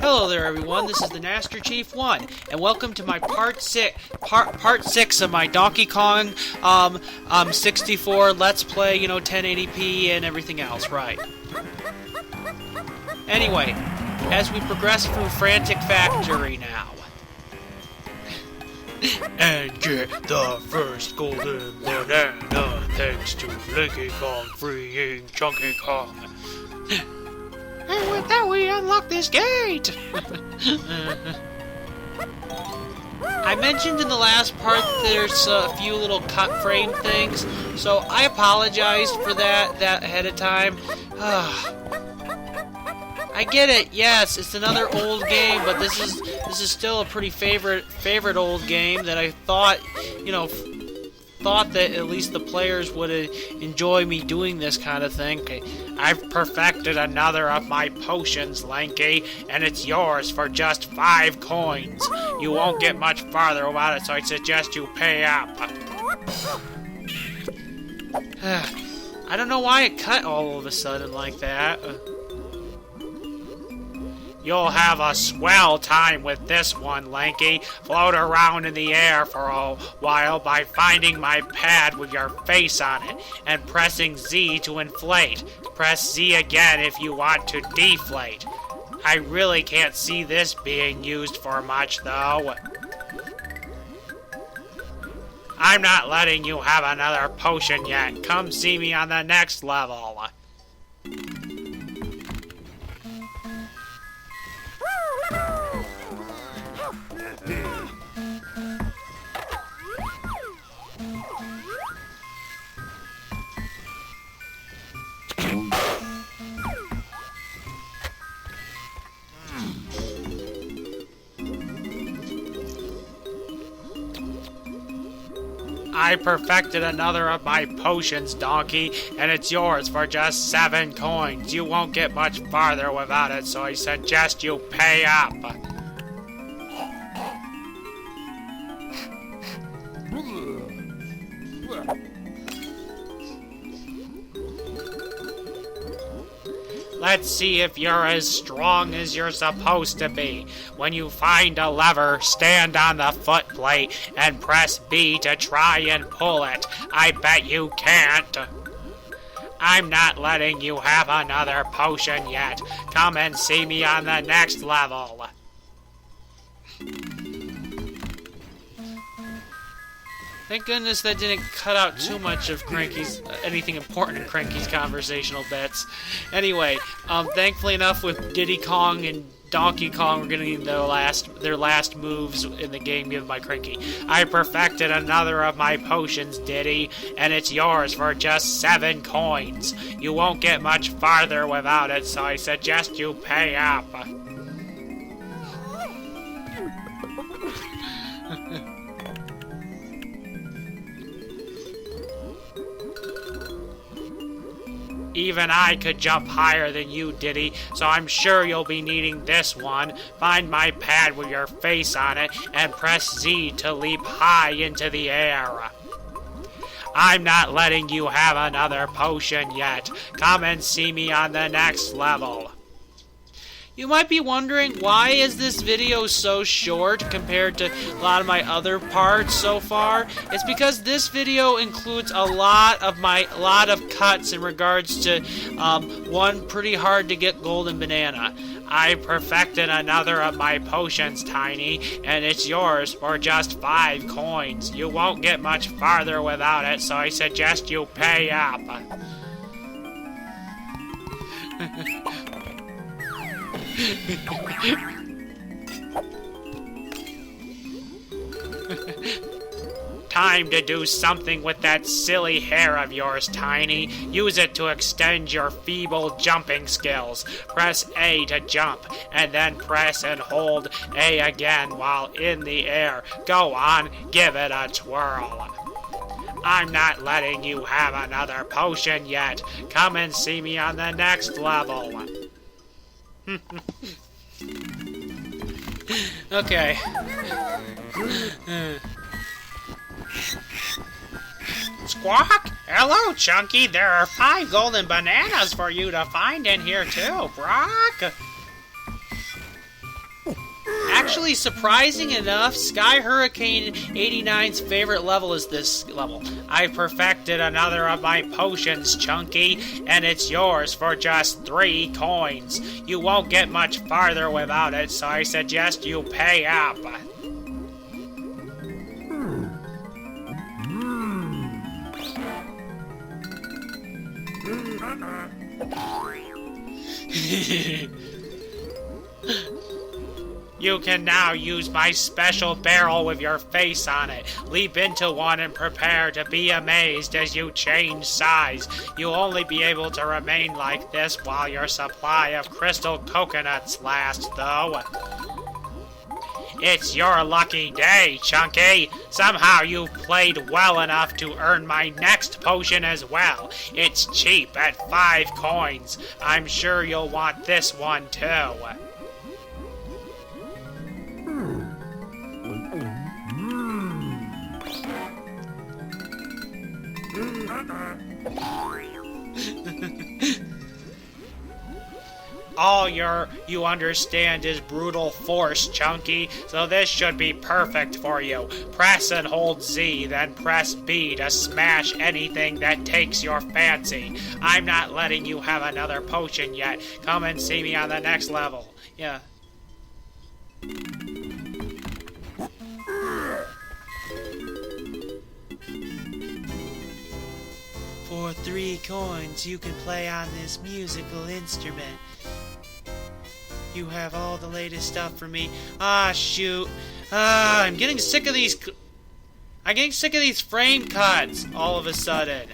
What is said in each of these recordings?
Hello there, everyone. This is the Master Chief 1, and welcome to my part 6 of my Donkey Kong 64 Let's Play, 1080p and everything else, right? Anyway, as we progress through Frantic Factory now. And get the first golden banana thanks to Lanky Kong freeing Chunky Kong. And with that, we unlock this gate! I mentioned in the last part there's a few little cut frame things, so I apologized for that ahead of time. I get it, yes, it's another old game, but this is still a pretty favorite old game that I thought, thought that at least the players would enjoy me doing this kind of thing. I've perfected another of my potions, Lanky, and it's yours for just 5 coins. You won't get much farther without it, so I suggest you pay up. I don't know why it cut all of a sudden like that. You'll have a swell time with this one, Lanky. Float around in the air for a while by finding my pad with your face on it and pressing Z to inflate. Press Z again if you want to deflate. I really can't see this being used for much, though. I'm not letting you have another potion yet. Come see me on the next level. I perfected another of my potions, Donkey, and it's yours for just 7 coins. You won't get much farther without it, so I suggest you pay up. Let's see if you're as strong as you're supposed to be. When you find a lever, stand on the foot plate and press B to try and pull it. I bet you can't. I'm not letting you have another potion yet. Come and see me on the next level. Thank goodness that didn't cut out too much of Cranky's, anything important in Cranky's conversational bits. Anyway, thankfully enough with Diddy Kong and Donkey Kong, we're getting their last moves in the game given by Cranky. I perfected another of my potions, Diddy, and it's yours for just 7 coins. You won't get much farther without it, so I suggest you pay up. Even I could jump higher than you, Diddy, so I'm sure you'll be needing this one. Find my pad with your face on it and press Z to leap high into the air. I'm not letting you have another potion yet. Come and see me on the next level. You might be wondering, why is this video so short compared to a lot of my other parts so far? It's because this video includes a lot of cuts in regards to one pretty hard to get golden banana. I perfected another of my potions, Tiny, and it's yours for just 5 coins. You won't get much farther without it, so I suggest you pay up. Time to do something with that silly hair of yours, Tiny. Use it to extend your feeble jumping skills. Press A to jump, and then press and hold A again while in the air. Go on, give it a twirl. I'm not letting you have another potion yet. Come and see me on the next level. Okay. Squawk! Hello, Chunky. There are 5 golden bananas for you to find in here, too, Brock. actually, surprising enough, Sky Hurricane 89's favorite level is this level. I perfected another of my potions, Chunky, and it's yours for just 3 coins. You won't get much farther without it, so I suggest you pay up. You can now use my special barrel with your face on it. Leap into one and prepare to be amazed as you change size. You'll only be able to remain like this while your supply of crystal coconuts lasts, though. It's your lucky day, Chunky. Somehow you've played well enough to earn my next potion as well. It's cheap at 5 coins. I'm sure you'll want this one too. All you understand is brute force, Chunky, so this should be perfect for you. Press and hold Z, then press B to smash anything that takes your fancy. I'm not letting you have another potion yet. Come and see me on the next level. Yeah. For 3 coins, you can play on this musical instrument. You have all the latest stuff from me. Ah, shoot. I'm getting sick of these... I'm getting sick of these frame cuts all of a sudden.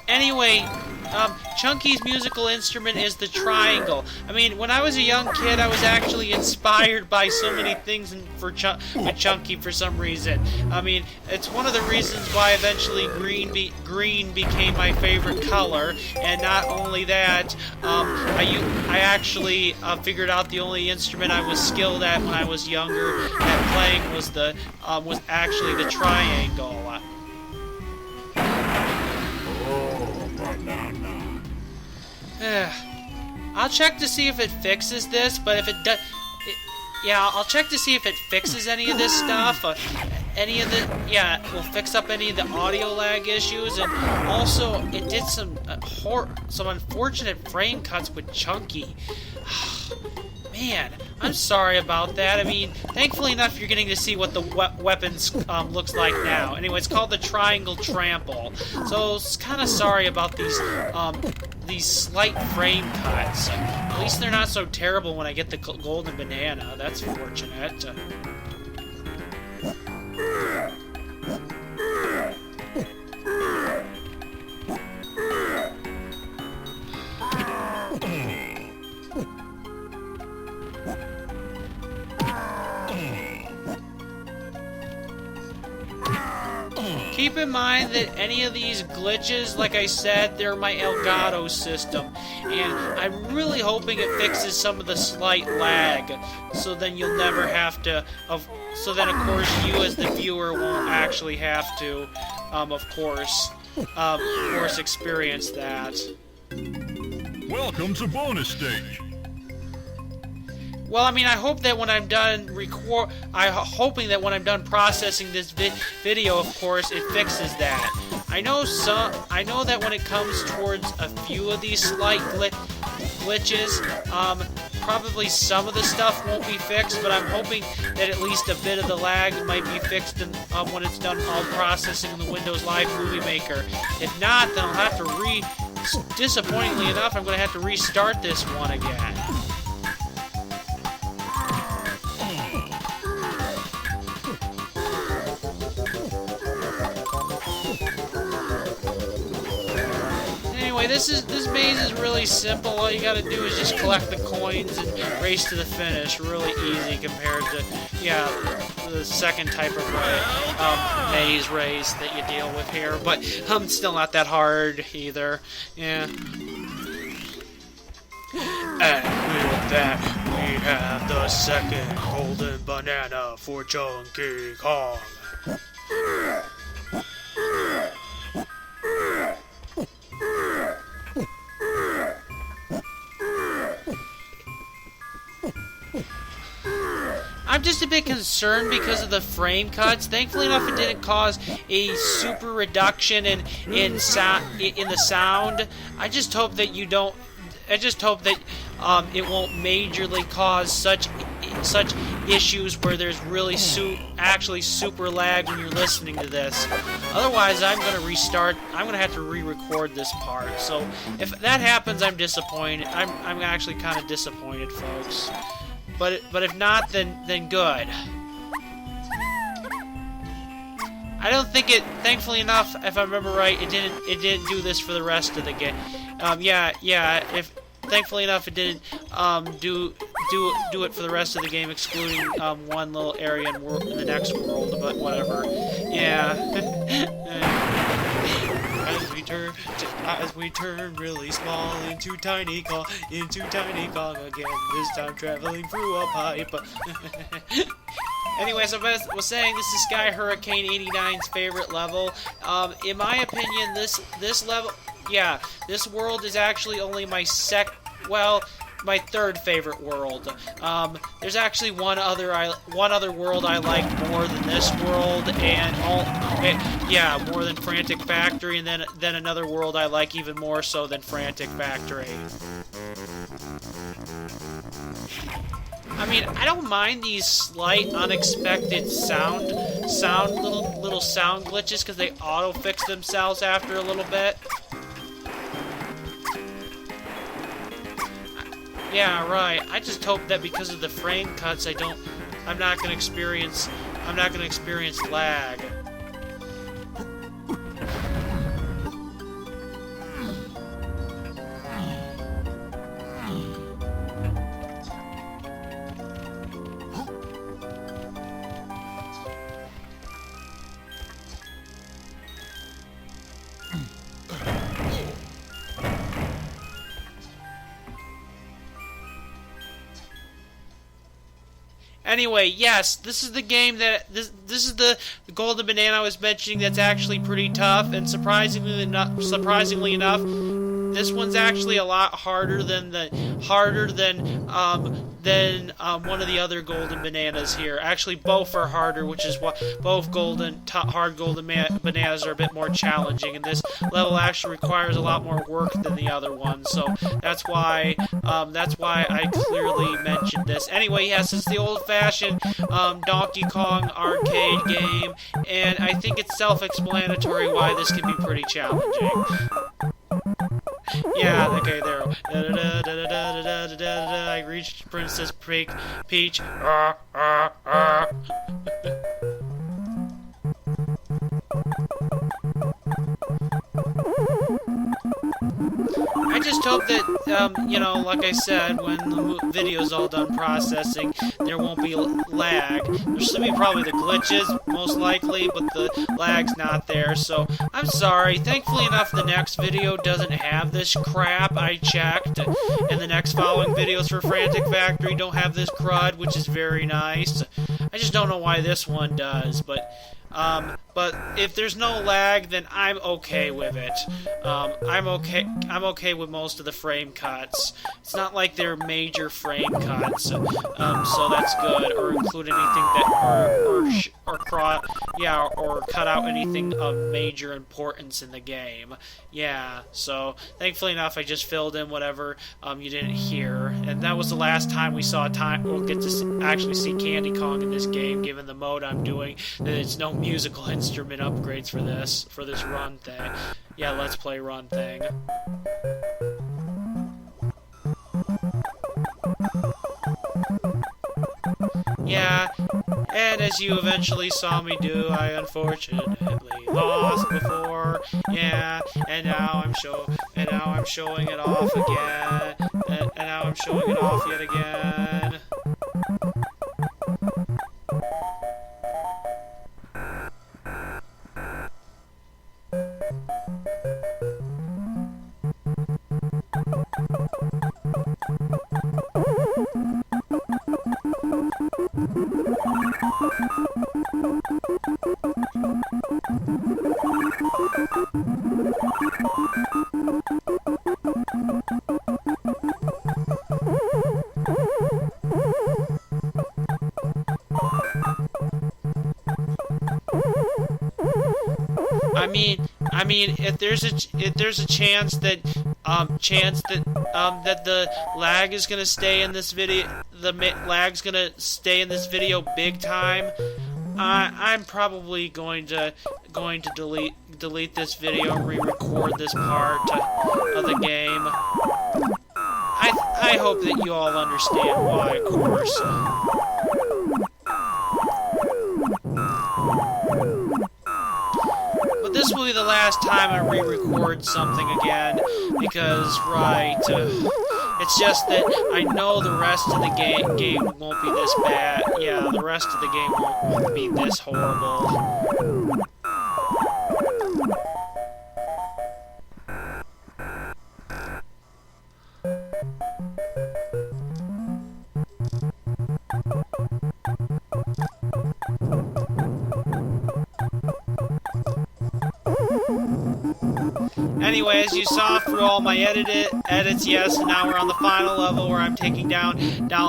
Anyway, Chunky's musical instrument is the triangle. I mean, when I was a young kid, I was actually inspired by so many things with Chunky for some reason. I mean, it's one of the reasons why eventually green became my favorite color. And not only that, I actually figured out the only instrument I was skilled at when I was younger at playing was actually the triangle. I'll check to see if it fixes this, but if it does... Yeah, I'll check to see if it fixes any of this stuff. We'll fix up any of the audio lag issues, and also it did some unfortunate frame cuts with Chunky. Man, I'm sorry about that. I mean, thankfully enough, you're getting to see what the weapons looks like now. Anyway, it's called the Triangle Trample. So, it's kind of sorry about these slight frame cuts. At least they're not so terrible when I get the golden banana. That's fortunate. Keep in mind that any of these glitches, like I said, they're my Elgato system. And I'm really hoping it fixes some of the slight lag. So then you'll never have to... So then, of course, you as the viewer won't actually have to, of course, experience that. Welcome to bonus stage. Well, I mean, I hope that when I'm done hoping that when I'm done processing this video, of course, it fixes that. I know that when it comes towards a few of these slight glitches, probably some of the stuff won't be fixed, but I'm hoping that at least a bit of the lag might be fixed when it's done all processing in the Windows Live Movie Maker. If not, then I'll have to disappointingly enough, I'm going to have to restart this one again. Anyway, this maze is really simple. All you gotta do is just collect the coins and race to the finish. Really easy compared to, the second type of maze race that you deal with here. But still not that hard either. Yeah. And with that, we have the second golden banana for Chunky Kong. I'm just a bit concerned because of the frame cuts. Thankfully enough, it didn't cause a super reduction in the sound. I just hope that you don't. I just hope that it won't majorly cause such issues where there's really actually super lag when you're listening to this. Otherwise, I'm gonna restart. I'm gonna have to re-record this part. So if that happens, I'm disappointed. I'm actually kind of disappointed, folks. But if not, then good. I don't think it. Thankfully enough, if I remember right, it didn't do this for the rest of the game. Yeah. If thankfully enough, it didn't do it for the rest of the game, excluding one little area in the next world. But whatever. Yeah. As we turn really small into Tiny Kong again. This time traveling through a pipe. Anyways, I was saying this is Sky Hurricane 89's favorite level. In my opinion, this level, yeah, this world is actually only my my third favorite world. There's actually one other world I like more than this world, and more than Frantic Factory, and then another world I like even more so than Frantic Factory. I mean, I don't mind these slight, unexpected little sound glitches because they auto-fix themselves after a little bit. Yeah, right. I just hope that because of the frame cuts, I'm not gonna experience lag. Anyway, yes, this is the game that this is the golden banana I was mentioning that's actually pretty tough, and surprisingly enough, this one's actually a lot harder than one of the other golden bananas here. Actually, both are harder, which is what both hard golden bananas are a bit more challenging, and this level actually requires a lot more work than the other one. So that's why I clearly mentioned this. Anyway, yes, it's the old-fashioned Donkey Kong arcade game, and I think it's self-explanatory why this can be pretty challenging. Yeah, okay, there. I reached Princess Peach. I just hope that, like I said, when the video's all done processing, there won't be lag. There's still be probably the glitches, most likely, but the lag's not there, so I'm sorry. Thankfully enough, the next video doesn't have this crap. I checked, and the next following videos for Frantic Factory don't have this crud, which is very nice. I just don't know why this one does, but if there's no lag, then I'm okay with it. I'm okay with most of the frame cuts. It's not like they're major frame cuts, so that's good. Or include anything that, or cut out anything of major importance in the game. Yeah. So thankfully enough, I just filled in whatever you didn't hear, and that was the last time we'll get to actually see Candy Kong in this game, given the mode I'm doing. That it's no musical instrument upgrades for this run thing. Yeah, let's play run thing. Yeah, and as you eventually saw me do, I unfortunately lost before. Yeah, and now I'm showing it off again. And now I'm showing it off yet again. I mean, if there's a chance that that the lag is gonna stay in this video, lag's gonna stay in this video big time. I'm probably going to delete this video and re-record this part of the game. I hope that you all understand why, of course. But this will be the last time I re-record something again, because, right, it's just that I know the rest of the game won't be this bad. Yeah, the rest of the game won't be this horrible. Anyway, as you saw through all my edits, yes, and now we're on the final level where I'm taking down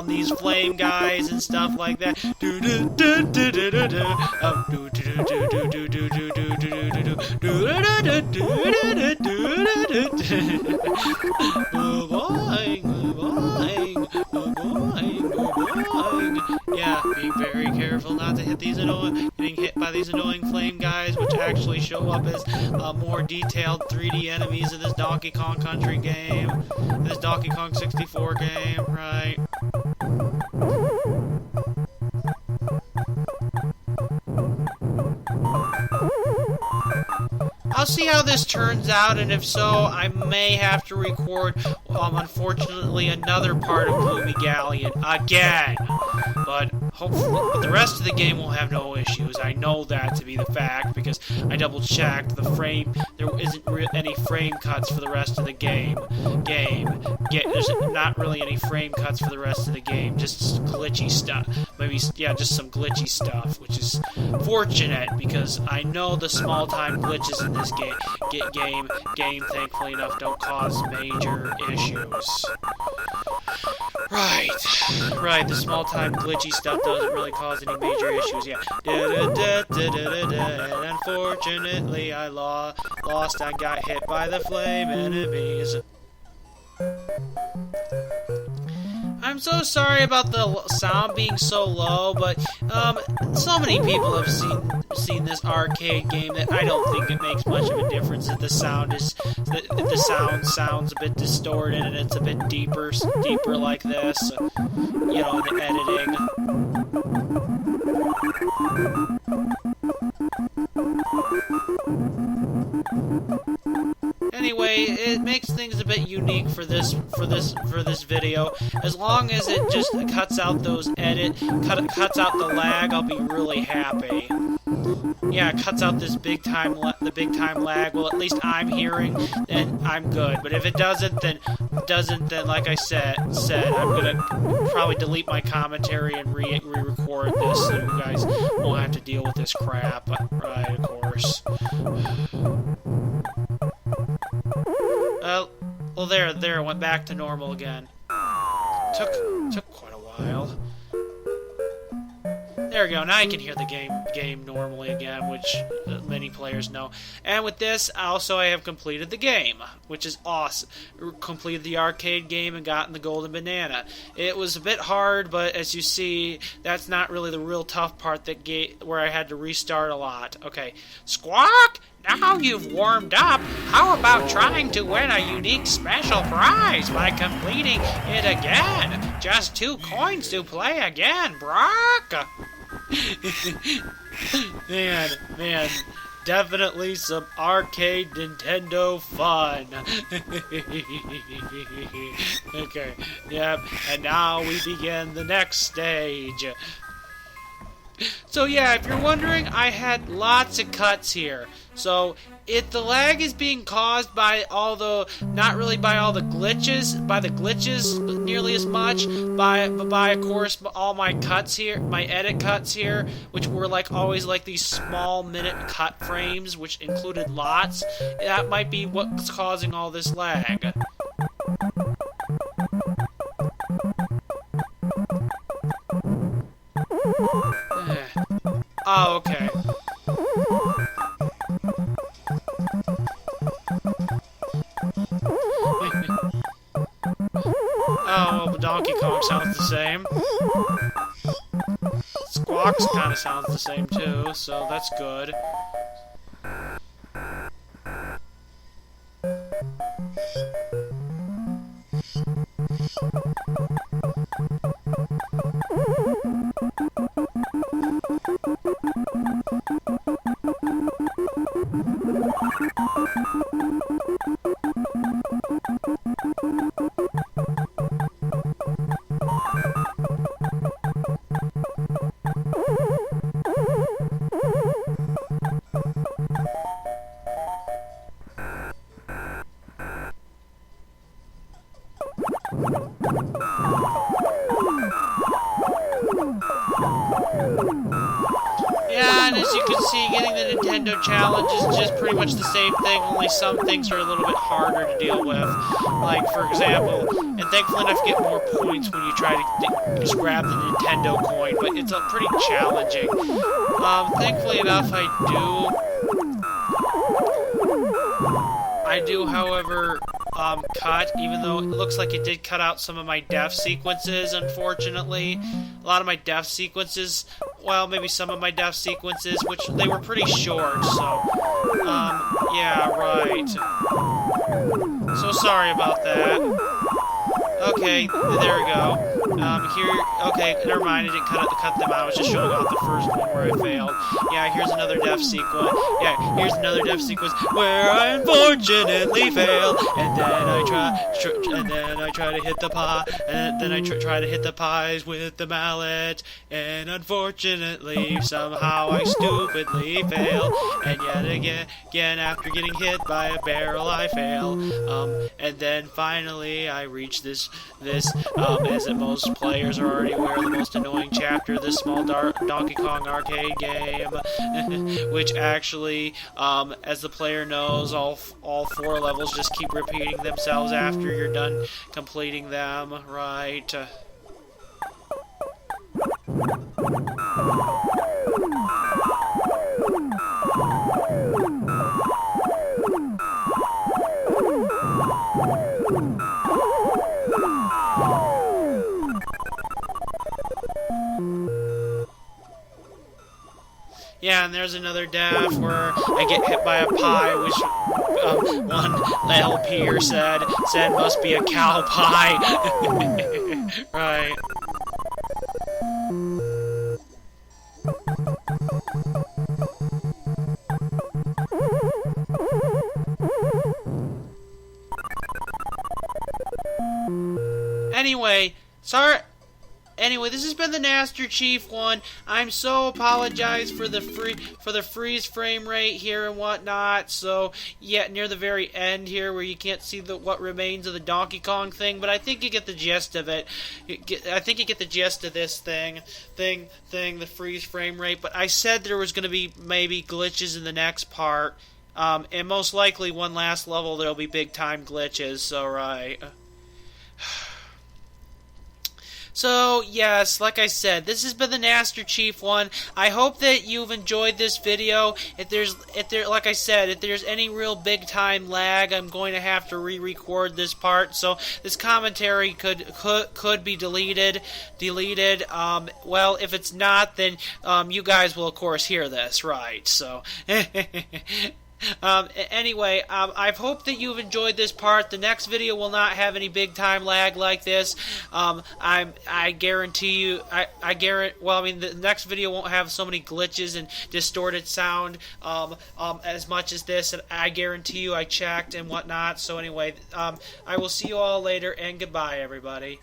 these flame guys and stuff like that. Yeah, being very careful not to hit these getting hit by these annoying flame guys, which actually show up as more detailed 3D enemies in this Donkey Kong Country game, this Donkey Kong 64 game, right? I'll see how this turns out, and if so, I may have to record, unfortunately, another part of Gloomy Galleon again. But hopefully, the rest of the game will have no issues. I know that to be the fact because I double-checked there isn't any frame cuts for the rest of the game. There's not really any frame cuts for the rest of the game. Just glitchy stuff. Maybe, yeah, just some glitchy stuff, which is fortunate because I know the small-time glitches in this game, thankfully enough, don't cause major issues. Right, the small-time glitchy stuff doesn't really cause any major issues, yeah. And unfortunately, I lost and got hit by the flame enemies. I'm so sorry about the sound being so low, but so many people have seen this arcade game that I don't think it makes much of a difference that the sound sounds a bit distorted and it's a bit deeper like this, you know, in the editing. Anyway, it makes things a bit unique for this video. As long as it just cuts out those cuts out the lag, I'll be really happy. Yeah, it cuts out this the big time lag. Well, at least I'm hearing, then I'm good. But if it doesn't, then like I said, I'm gonna probably delete my commentary and re-record this, so you guys won't have to deal with this crap. Right, of course. Well, there, it went back to normal again. Took quite a while. There we go, now you can hear the game normally again, which many players know. And with this, also I have completed the game, which is awesome. Completed the arcade game and gotten the golden banana. It was a bit hard, but as you see, that's not really the real tough part where I had to restart a lot. Okay, Squawk! Now you've warmed up, how about trying to win a unique special prize by completing it again? Just 2 coins to play again, Brock! Man, definitely some arcade Nintendo fun. Okay, yep, and now we begin the next stage. So yeah, if you're wondering, I had lots of cuts here. So the lag is being caused by not really by all the glitches, nearly as much, but by of course all my cuts here, my edit cuts here, which were like always like these small minute cut frames, which included lots. That might be what's causing all this lag. Oh, okay. Oh, well, Donkey Kong sounds the same. Squawks kind of sounds the same too, so that's good. Yeah, and as you can see, getting the Nintendo Challenge is just pretty much the same thing, only some things are a little bit harder to deal with. Like, for example, and thankfully enough to get more points when you try to just grab the Nintendo coin, but it's pretty challenging. Thankfully enough, I do, however, cut, even though it looks like it did cut out some of my death sequences, unfortunately. A lot of my death sequences, well, maybe some of my death sequences, which they were pretty short, so, yeah, right. So sorry about that. Okay, there we go. Okay, never mind, I didn't cut them out, I was just showing off the first one where I failed. Yeah, here's another death sequence. Yeah, here's another death sequence where I unfortunately fail, and then I try to hit the pie, and then I try to hit the pies with the mallet, and unfortunately, somehow I stupidly fail, and yet again, after getting hit by a barrel, I fail, and then finally, I reach this, as most players are already aware, the most annoying chapter of this small Donkey Kong arcade game, which actually, as the player knows, all 4 levels just keep repeating themselves after you're done completing them, right? Yeah, and there's another death where I get hit by a pie, which one LPer said must be a cow pie. Right. Anyway, this has been the Master Chief one. I'm so apologize for the freeze frame rate here and whatnot. So yeah, near the very end here where you can't see what remains of the Donkey Kong thing, but I think you get the gist of it. I think you get the gist of this thing, the freeze frame rate. But I said there was going to be maybe glitches in the next part, and most likely one last level there'll be big time glitches. So right. So, yes, like I said, this has been the Master Chief one. I hope that you've enjoyed this video. Like I said, if there's any real big time lag, I'm going to have to re-record this part. So this commentary could be deleted. Well, if it's not, then you guys will of course hear this, right? So. Anyway, I hope that you've enjoyed this part. The next video will not have any big time lag like this. I guarantee you, well, I mean, the next video won't have so many glitches and distorted sound, as much as this, and I guarantee you I checked and whatnot. So anyway, I will see you all later, and goodbye, everybody.